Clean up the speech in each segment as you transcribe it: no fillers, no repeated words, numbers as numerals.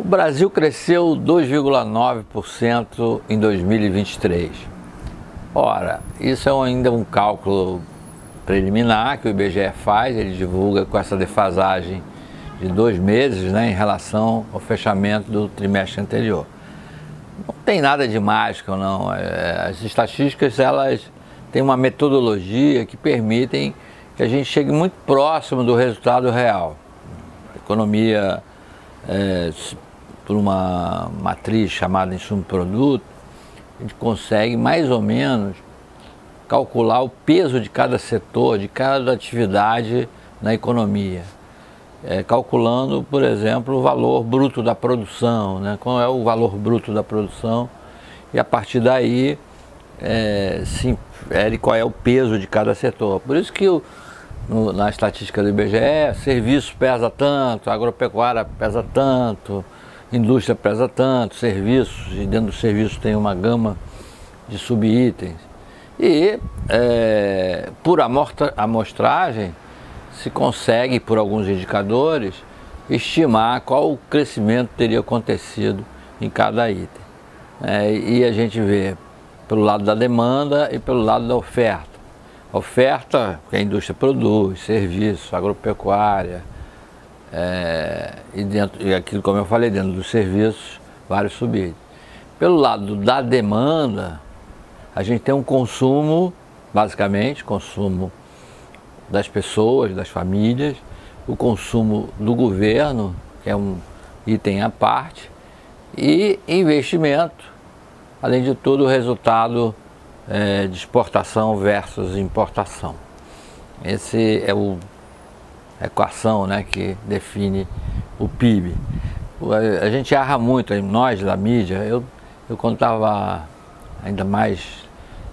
O Brasil cresceu 2,9% em 2023. Ora, isso é ainda um cálculo preliminar que o IBGE faz, ele divulga com essa defasagem de 2 meses, né, em relação ao fechamento do trimestre anterior. Não tem nada de mágico, não. As estatísticas, elas têm uma metodologia que permitem que a gente chegue muito próximo do resultado real. A economia, por uma matriz chamada insumo-produto, a gente consegue mais ou menos calcular o peso de cada setor, de cada atividade na economia. Calculando, por exemplo, o valor bruto da produção, né? Qual é o valor bruto da produção, e a partir daí se infere qual é o peso de cada setor. Por isso que na estatística do IBGE, serviço pesa tanto, agropecuária pesa tanto, indústria pesa tanto, serviços, e dentro do serviço tem uma gama de subitens. E por amostragem se consegue, por alguns indicadores, estimar qual o crescimento teria acontecido em cada item. E a gente vê pelo lado da demanda e pelo lado da oferta. A oferta, que a indústria produz, serviço, agropecuária, e aquilo, como eu falei, dentro dos serviços, vários subitens. Pelo lado da demanda, a gente tem um consumo, basicamente, consumo das pessoas, das famílias, o consumo do governo, que é um item à parte, e investimento, além de tudo o resultado de exportação versus importação. Esse é a equação, né, que define o PIB. A gente erra muito, nós da mídia, eu quando estava ainda mais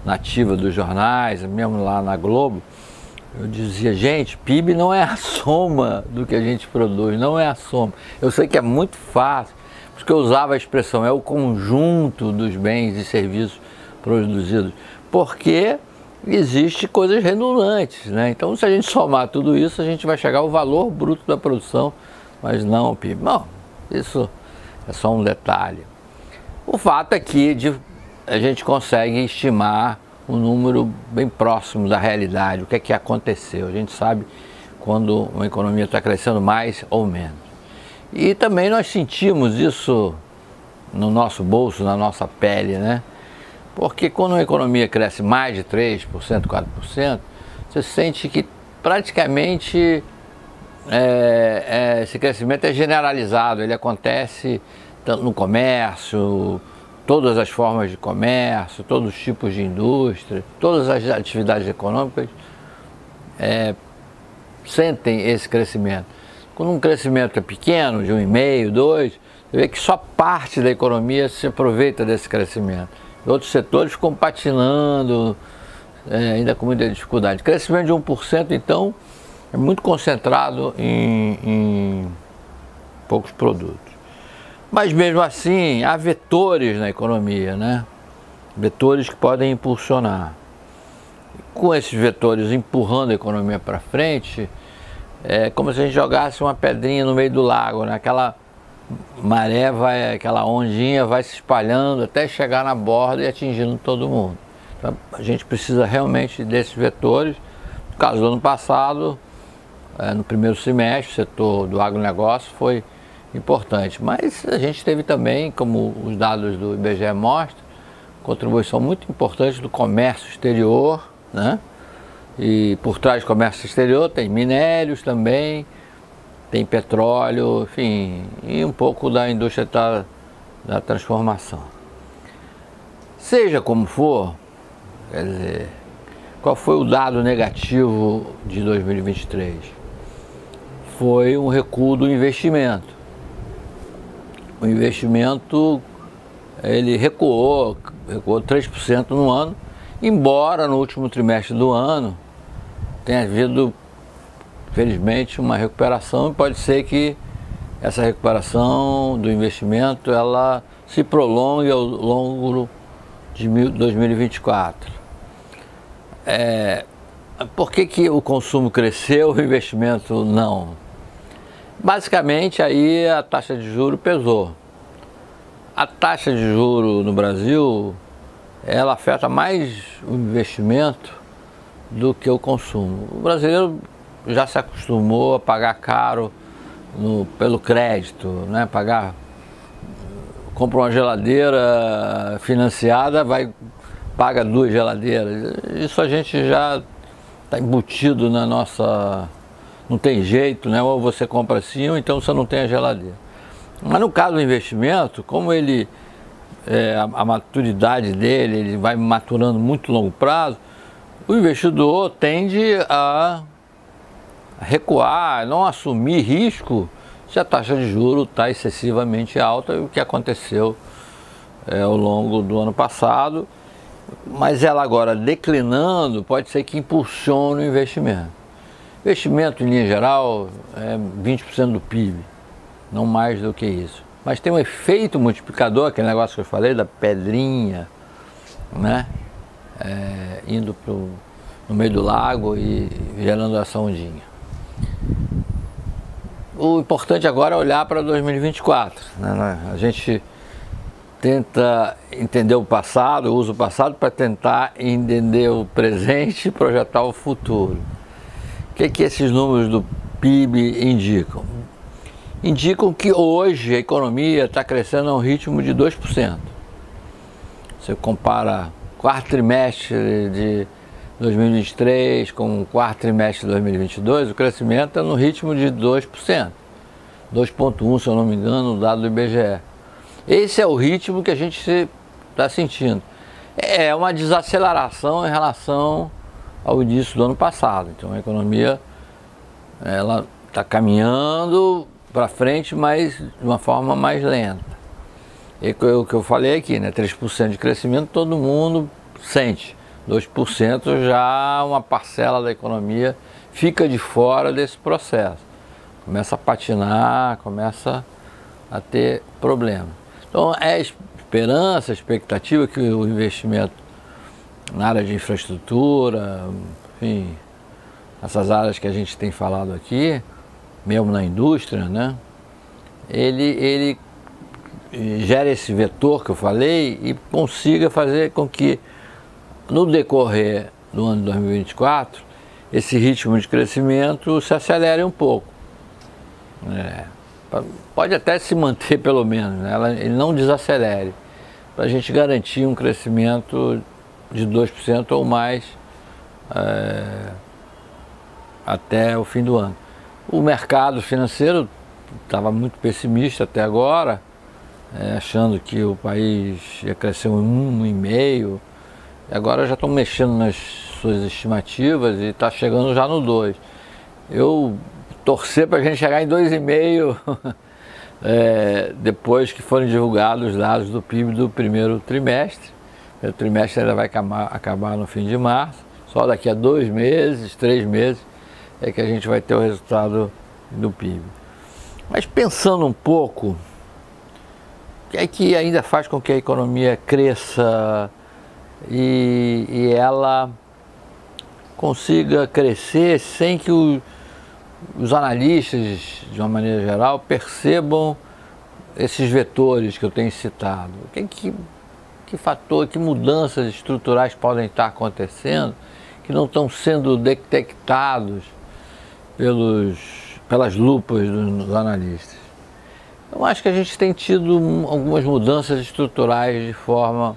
nativa dos jornais, mesmo lá na Globo, eu dizia, gente, PIB não é a soma do que a gente produz, não é a soma. Eu sei que é muito fácil, porque eu usava a expressão, é o conjunto dos bens e serviços produzidos, porque existe coisas redundantes, né? Então, se a gente somar tudo isso, a gente vai chegar ao valor bruto da produção, mas não ao PIB. Bom, isso é só um detalhe. O fato é que a gente consegue estimar um número bem próximo da realidade, o que é que aconteceu. A gente sabe quando uma economia está crescendo mais ou menos. E também nós sentimos isso no nosso bolso, na nossa pele, né? Porque quando uma economia cresce mais de 3%, 4%, você sente que praticamente esse crescimento é generalizado, ele acontece tanto no comércio, todas as formas de comércio, todos os tipos de indústria, todas as atividades econômicas sentem esse crescimento. Quando um crescimento é pequeno, de 1,5%, 2%, você vê que só parte da economia se aproveita desse crescimento. Outros setores ficam patinando, ainda com muita dificuldade. Crescimento de 1%, então, é muito concentrado em poucos produtos. Mas mesmo assim, há vetores na economia, né? Vetores que podem impulsionar. Com esses vetores empurrando a economia para frente, é como se a gente jogasse uma pedrinha no meio do lago, né? Aquela maré aquela ondinha vai se espalhando até chegar na borda e atingindo todo mundo. Então, a gente precisa realmente desses vetores. No caso do ano passado, no primeiro semestre, o setor do agronegócio foi importante, mas a gente teve também, como os dados do IBGE mostram, contribuição muito importante do comércio exterior, né? E por trás do comércio exterior tem minérios também, tem petróleo, enfim, e um pouco da indústria da transformação. Seja como for, quer dizer, qual foi o dado negativo de 2023? Foi um recuo do investimento. O investimento, ele recuou 3% no ano, embora no último trimestre do ano tenha havido, felizmente, uma recuperação, e pode ser que essa recuperação do investimento ela se prolongue ao longo de 2024. Por que o consumo cresceu e o investimento não? Basicamente aí a taxa de juros pesou. A taxa de juros no Brasil, ela afeta mais o investimento do que o consumo. O brasileiro já se acostumou a pagar caro pelo crédito, né? Compra uma geladeira financiada, paga 2 geladeiras. Isso a gente já está embutido na nossa... Não tem jeito, né? Ou você compra assim, ou então você não tem a geladeira. Mas no caso do investimento, como a maturidade dele, ele vai maturando muito longo prazo, o investidor tende a recuar, não assumir risco se a taxa de juros está excessivamente alta, o que aconteceu ao longo do ano passado, mas ela agora declinando, pode ser que impulsione o investimento. Investimento, em linha geral, é 20% do PIB, não mais do que isso. Mas tem um efeito multiplicador, aquele negócio que eu falei, da pedrinha, né? Indo no meio do lago e gerando essa ondinha. O importante agora é olhar para 2024. Né? A gente tenta entender o passado, usa o passado para tentar entender o presente e projetar o futuro. O que esses números do PIB indicam? Indicam que hoje a economia está crescendo a um ritmo de 2%. Você compara o quarto trimestre de 2023 com o quarto trimestre de 2022, o crescimento é no ritmo de 2%. 2,1%, se eu não me engano, o dado do IBGE. Esse é o ritmo que a gente está sentindo. É uma desaceleração em relação ao início do ano passado. Então a economia ela está caminhando para frente, mas de uma forma mais lenta. E o que eu falei aqui, né? 3% de crescimento todo mundo sente. 2% já uma parcela da economia fica de fora desse processo. Começa a patinar, começa a ter problema. Então é esperança, expectativa que o investimento na área de infraestrutura, enfim, essas áreas que a gente tem falado aqui, mesmo na indústria, né? Ele gera esse vetor que eu falei e consiga fazer com que no decorrer do ano de 2024 esse ritmo de crescimento se acelere um pouco. Pode até se manter pelo menos, né? Ele não desacelere, para a gente garantir um crescimento de 2% ou mais até o fim do ano. O mercado financeiro estava muito pessimista até agora, achando que o país ia crescer 1,5%, e agora já estão mexendo nas suas estimativas e está chegando já no 2%. Eu torcer para a gente chegar em 2,5% depois que forem divulgados os dados do PIB do primeiro trimestre. O trimestre ainda vai acabar no fim de março, só daqui a 2 meses, 3 meses é que a gente vai ter o resultado do PIB. Mas pensando um pouco, o que é que ainda faz com que a economia cresça e ela consiga crescer sem que os analistas, de uma maneira geral, percebam esses vetores que eu tenho citado? Que fator, que mudanças estruturais podem estar acontecendo que não estão sendo detectados pelas lupas dos analistas? Eu acho que a gente tem tido algumas mudanças estruturais de forma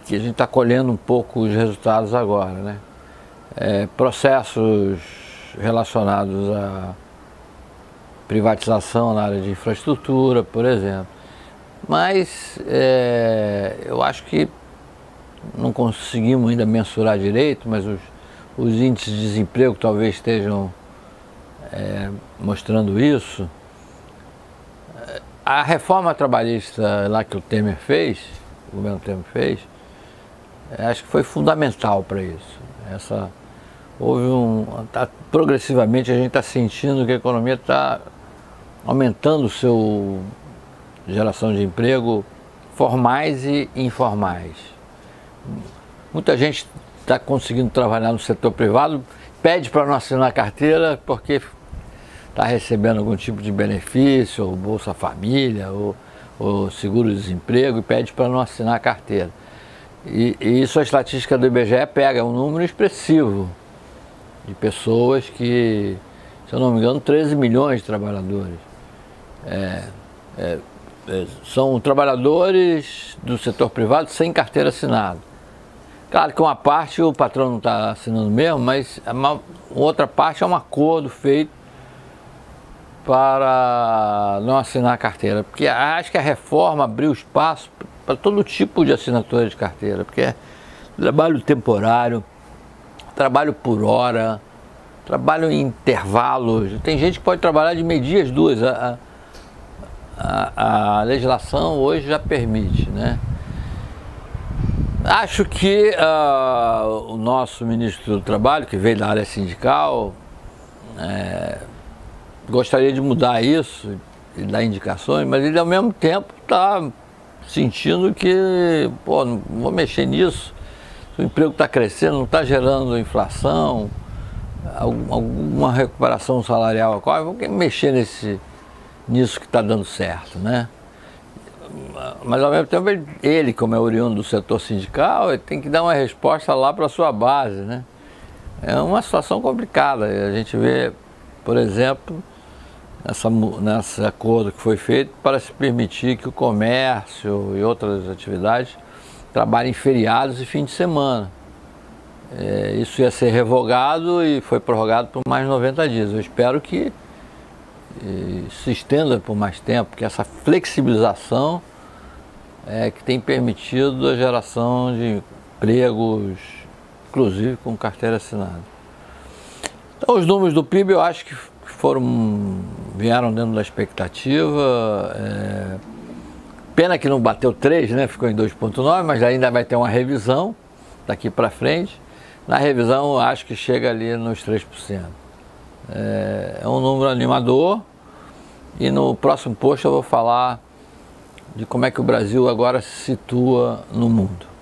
que a gente está colhendo um pouco os resultados agora, né? Processos relacionados à privatização na área de infraestrutura, por exemplo. Mas eu acho que não conseguimos ainda mensurar direito, mas os índices de desemprego talvez estejam mostrando isso. A reforma trabalhista lá que o Temer fez, o governo Temer fez, acho que foi fundamental para isso. Progressivamente a gente está sentindo que a economia está aumentando sua geração de emprego formais e informais. Muita gente está conseguindo trabalhar no setor privado, pede para não assinar carteira porque está recebendo algum tipo de benefício, ou Bolsa Família, ou seguro-desemprego, e pede para não assinar a carteira. E isso a estatística do IBGE pega, é um número expressivo de pessoas que, se eu não me engano, 13 milhões de trabalhadores. São trabalhadores do setor privado sem carteira assinada. Claro que uma parte o patrão não está assinando mesmo, mas outra parte é um acordo feito para não assinar a carteira. Porque acho que a reforma abriu espaço para todo tipo de assinatura de carteira, porque é trabalho temporário, trabalho por hora, trabalho em intervalos. Tem gente que pode trabalhar de meio-dia às 2. A legislação hoje já permite, né? Acho que o nosso ministro do Trabalho, que veio da área sindical, gostaria de mudar isso e dar indicações, mas ele ao mesmo tempo está sentindo que, pô, não vou mexer nisso, o emprego está crescendo, não está gerando inflação, alguma recuperação salarial, vou mexer nisso que está dando certo, né? Mas ao mesmo tempo ele, como é oriundo do setor sindical, ele tem que dar uma resposta lá para a sua base, né? É uma situação complicada. A gente vê, por exemplo, nesse acordo que foi feito para se permitir que o comércio e outras atividades trabalhem feriados e fim de semana. Isso ia ser revogado e foi prorrogado por mais 90 dias. Eu espero que se estenda por mais tempo, que essa flexibilização que tem permitido a geração de empregos, inclusive com carteira assinada. Então, os números do PIB eu acho que vieram dentro da expectativa. Pena que não bateu 3, né? Ficou em 2,9, mas ainda vai ter uma revisão daqui para frente. Na revisão eu acho que chega ali nos 3%. É um número animador, e no próximo post eu vou falar de como é que o Brasil agora se situa no mundo.